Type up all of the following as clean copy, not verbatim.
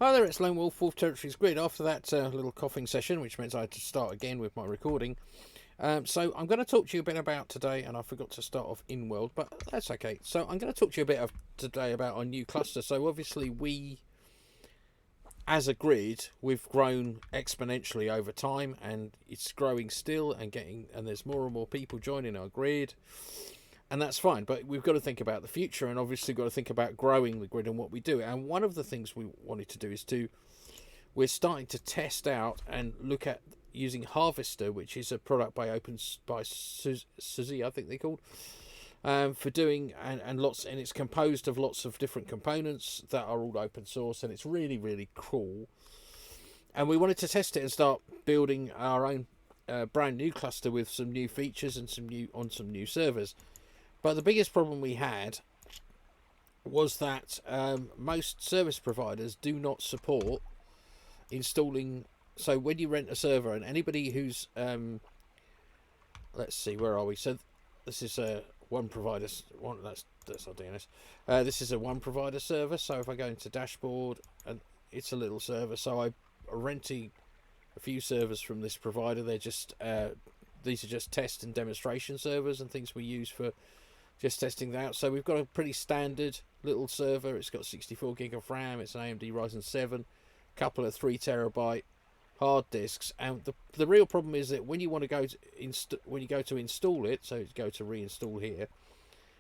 Hi there, it's Lone Wolf, Wolf Territories Grid. After that little coughing session, which meant I had to start again with my recording. So I'm going to talk to you a bit about today, and I forgot to start off in world, but that's okay. So I'm going to talk to you a bit of today about our new cluster. So obviously we, as a grid, we've grown exponentially over time, and it's growing still, and there's more and more people joining our grid. And that's fine, but we've got to think about the future, and obviously got to think about growing the grid and what we do. And one of the things we wanted to do is we're starting to test out and look at using Harvester, which is a product by Suzy, I think they're called, for doing and it's composed of lots of different components that are all open source, and it's really, really cool. And we wanted to test it and start building our own brand new cluster with some new features and some new servers. But the biggest problem we had was that most service providers do not support installing. So when you rent a server, and anybody who's let's see, where are we? So this is a one provider. That's our DNS. This is a one provider server. So if I go into dashboard, and it's a little server. So I'm renting a few servers from this provider. They're just these are just test and demonstration servers and things we use for just testing that out. So we've got a pretty standard little server. It's got 64 gig of RAM. It's an AMD Ryzen 7, couple of 3 terabyte hard disks. And the real problem is that when you want to go to install it, so go to reinstall here,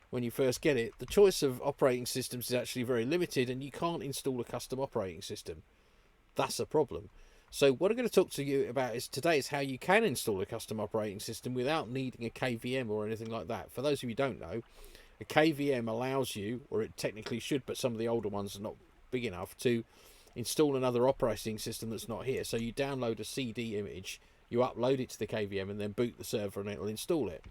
when you first get it, the choice of operating systems is actually very limited, and you can't install a custom operating system. That's a problem. So what I'm going to talk to you about today is how you can install a custom operating system without needing a KVM or anything like that. For those of you who don't know, a KVM allows you, or it technically should, but some of the older ones are not big enough, to install another operating system that's not here. So you download a CD image, you upload it to the KVM, and then boot the server, and it'll install it.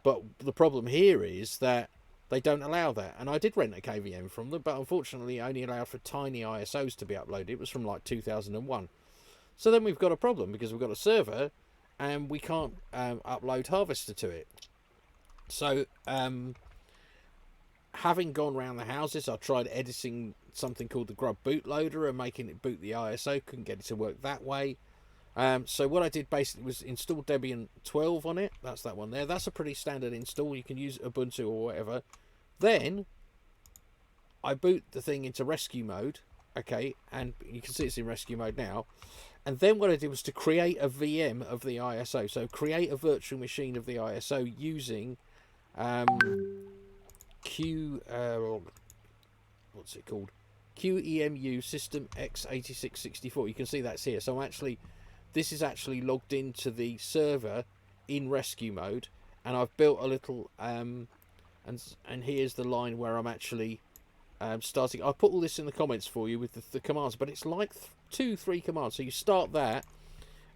But the problem here is that they don't allow that. And I did rent a KVM from them, but unfortunately only allowed for tiny ISOs to be uploaded. It was from like 2001. So then we've got a problem, because we've got a server and we can't upload Harvester to it. So having gone around the houses, I tried editing something called the Grub bootloader and making it boot the ISO. Couldn't get it to work that way. So what I did basically was install Debian 12 on it. That's that one there. That's a pretty standard install. You can use Ubuntu or whatever. Then I boot the thing into rescue mode. Okay, and you can see it's in rescue mode now. And then what I did was to create a VM of the ISO. So create a virtual machine of the ISO using what's it called? QEMU System X8664. You can see that's here. So this is actually logged into the server in rescue mode, and I've built a little and here's the line where I'm actually starting. I'll put all this in the comments for you with the commands, but it's like 2-3 commands. So you start that,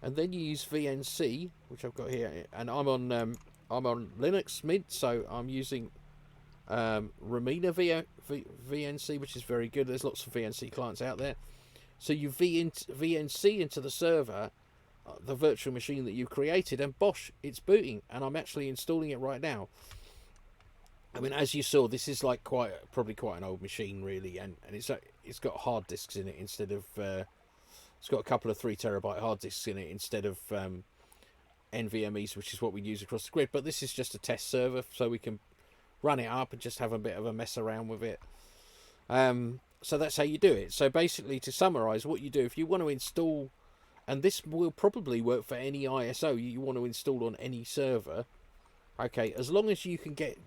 and then you use VNC, which I've got here, and I'm on Linux Mint, so I'm using Romina VNC, which is very good. There's lots of VNC clients out there. So you VNC into the server, the virtual machine that you created, and bosh, it's booting, and I'm actually installing it right now. I mean, as you saw, this is like probably quite an old machine, really, and it's got hard disks in it instead of it's got a couple of 3 terabyte hard disks in it instead of NVMe's, which is what we use across the grid. But this is just a test server, so we can run it up and just have a bit of a mess around with it. So that's how you do it. So basically, to summarize, what you do if you want to install, and this will probably work for any ISO you want to install on any server. Okay, as long as you can get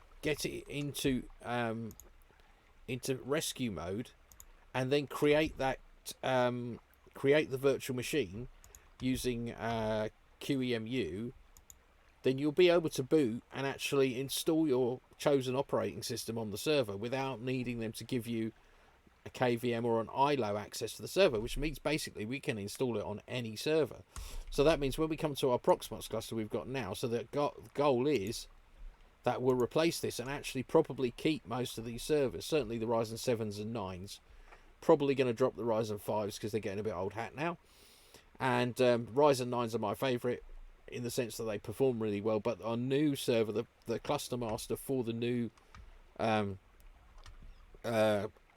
it into rescue mode, and then create the virtual machine using QEMU, then you'll be able to boot and actually install your chosen operating system on the server without needing them to give you a KVM or an ILO access to the server, which means basically we can install it on any server. So that means when we come to our Proxmox cluster we've got now, so the goal is that we'll replace this and actually probably keep most of these servers, certainly the Ryzen 7s and 9s. Probably going to drop the Ryzen 5s because they're getting a bit old hat now. And Ryzen 9s are my favourite in the sense that they perform really well. But our new server, the cluster master for the new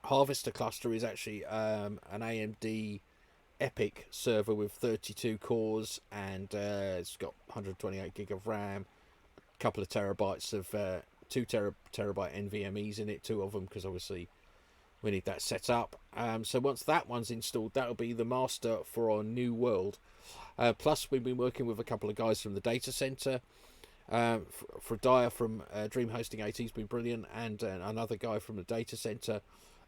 Harvester cluster is actually an AMD Epic server with 32 cores, and it's got 128 gig of RAM, a couple of terabytes of 2 terabyte NVMe's in it, two of them, because obviously we need that set up. So once that one's installed, that'll be the master for our new world. Plus, we've been working with a couple of guys from the data center. For Dyer from Dream Hosting 80 has been brilliant, and another guy from the data center.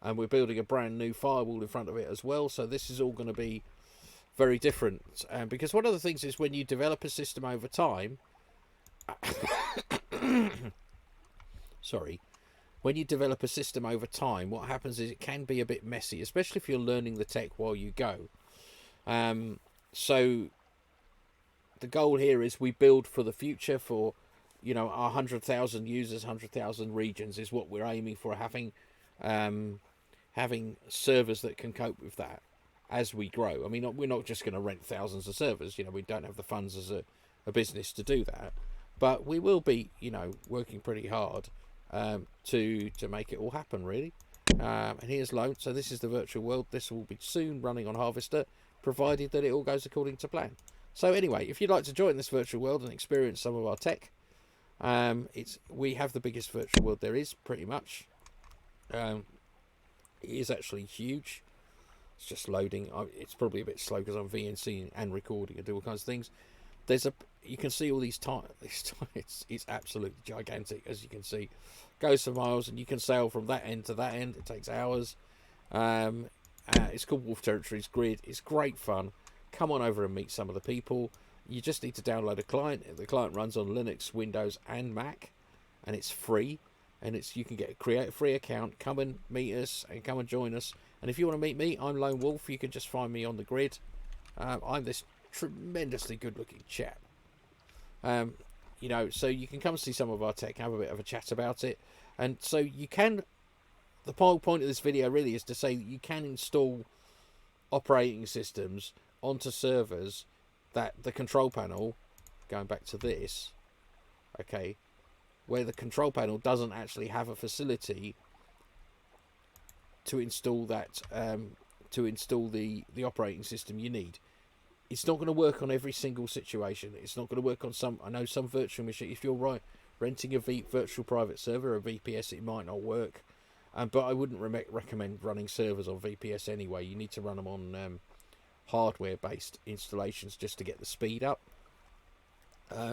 And we're building a brand new firewall in front of it as well. So this is all going to be very different. Because one of the things is when you develop a system over time, sorry, when you develop a system over time, what happens is it can be a bit messy, especially if you're learning the tech while you go. So the goal here is we build for the future, for, you know, our 100,000 users, 100,000 regions is what we're aiming for, having servers that can cope with that as we grow. I mean, we're not just going to rent thousands of servers. You know, we don't have the funds as a business to do that, but we will be, you know, working pretty hard to make it all happen, really. And here's load. So this is the virtual world. This will be soon running on Harvester, provided that it all goes according to plan. So anyway, if you'd like to join this virtual world and experience some of our tech, we have the biggest virtual world there is, pretty much. It is actually huge. It's just loading. It's probably a bit slow because I'm VNC and recording and do all kinds of things. You can see all these tiles. It's absolutely gigantic, as you can see. Goes for miles, and you can sail from that end to that end. It takes hours. It's called Wolf Territories Grid. It's great fun. Come on over and meet some of the people. You just need to download a client. The client runs on Linux, Windows, and Mac, and it's free. And you can create a free account. Come and meet us and come and join us. And if you want to meet me, I'm Lone Wolf. You can just find me on the grid. I'm this tremendously good-looking chap. You know, so you can come see some of our tech, have a bit of a chat about it. And so you can. The whole point of this video really is to say that you can install operating systems onto servers that the control panel, going back to this, okay, where the control panel doesn't actually have a facility to install that, to install the operating system you need. It's not going to work on every single situation. It's not going to work on some. I know some virtual machine. If you're renting a virtual private server, a VPS, it might not work. But I wouldn't recommend running servers on VPS anyway. You need to run them on hardware-based installations just to get the speed up.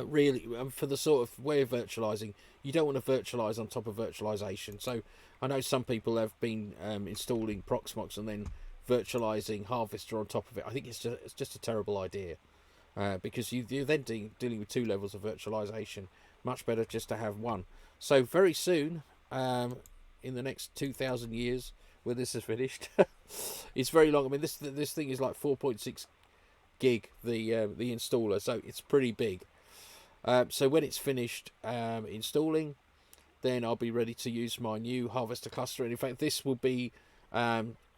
Really, for the sort of way of virtualizing, you don't want to virtualize on top of virtualization. So I know some people have been installing Proxmox and then virtualizing Harvester on top of it. I think it's just a terrible idea, because you're then dealing with two levels of virtualization. Much better just to have one. So very soon, in the next 2,000 years, when this is finished, it's very long. I mean, this thing is like 4.6 gig, the installer, so it's pretty big. So when it's finished installing, then I'll be ready to use my new Harvester cluster. And in fact, this will be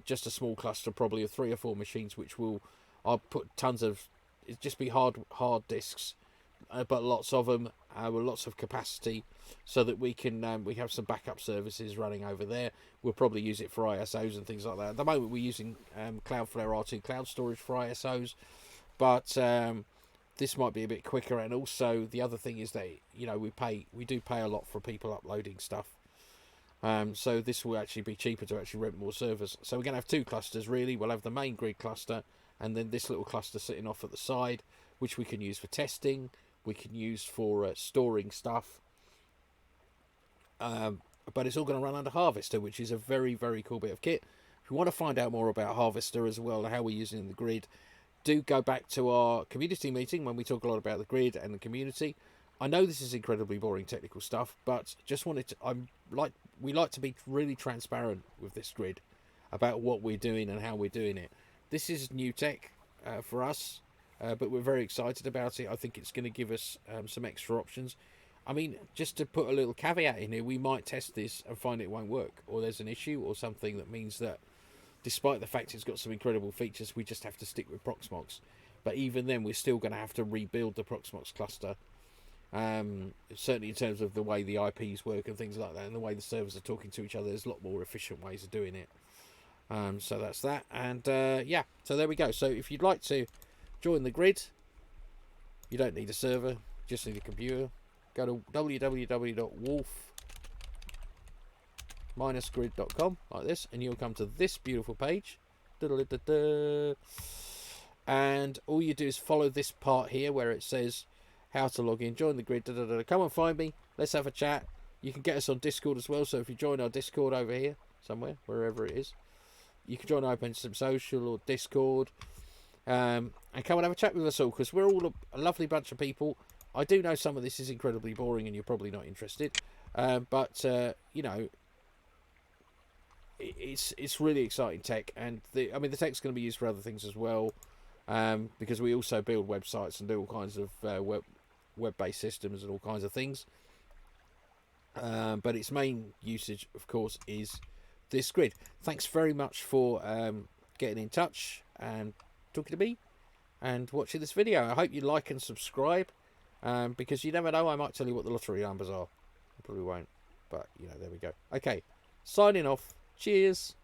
just a small cluster, probably of 3 or 4 machines, which I'll put tons of. It'll just be hard disks, but lots of them, with lots of capacity, so that we have some backup services running over there. We'll probably use it for ISOs and things like that. At the moment, we're using Cloudflare R2 cloud storage for ISOs, but this might be a bit quicker. And also the other thing is that, you know, we do pay a lot for people uploading stuff. So this will actually be cheaper to actually rent more servers. So we're going to have 2 clusters really. We'll have the main grid cluster, and then this little cluster sitting off at the side, which we can use for testing. We can use for storing stuff. But it's all going to run under Harvester, which is a very, very cool bit of kit. If you want to find out more about Harvester as well and how we're using the grid, do go back to our community meeting when we talk a lot about the grid and the community. I know this is incredibly boring technical stuff, but just wanted to. We like to be really transparent with this grid about what we're doing and how we're doing it. This is new tech for us, but we're very excited about it. I think it's going to give us some extra options. I mean, just to put a little caveat in here, we might test this and find it won't work, or there's an issue or something that means that, despite the fact it's got some incredible features, we just have to stick with Proxmox. But even then, we're still going to have to rebuild the Proxmox cluster. Certainly in terms of the way the IPs work and things like that, and the way the servers are talking to each other, there's a lot more efficient ways of doing it. So that's that. And yeah, so there we go. So if you'd like to join the grid, you don't need a server, just need a computer. Go to www.wolf-grid.com like this, and you'll come to this beautiful page. And all you do is follow this part here where it says how to log in, join the grid. Come and find me. Let's have a chat. You can get us on Discord as well. So if you join our Discord over here somewhere, wherever it is, you can join Open Some Social or Discord, and come and have a chat with us all, because we're all a lovely bunch of people. I do know some of this is incredibly boring and you're probably not interested, but you know, it's really exciting tech, and the tech's going to be used for other things as well, because we also build websites and do all kinds of web-based systems and all kinds of things. But its main usage, of course, is this grid. Thanks very much for getting in touch and talking to me and watching this video. I hope you like and subscribe, because you never know, I might tell you what the lottery numbers are. I probably won't, but you know, there we go. Okay, signing off. Cheers.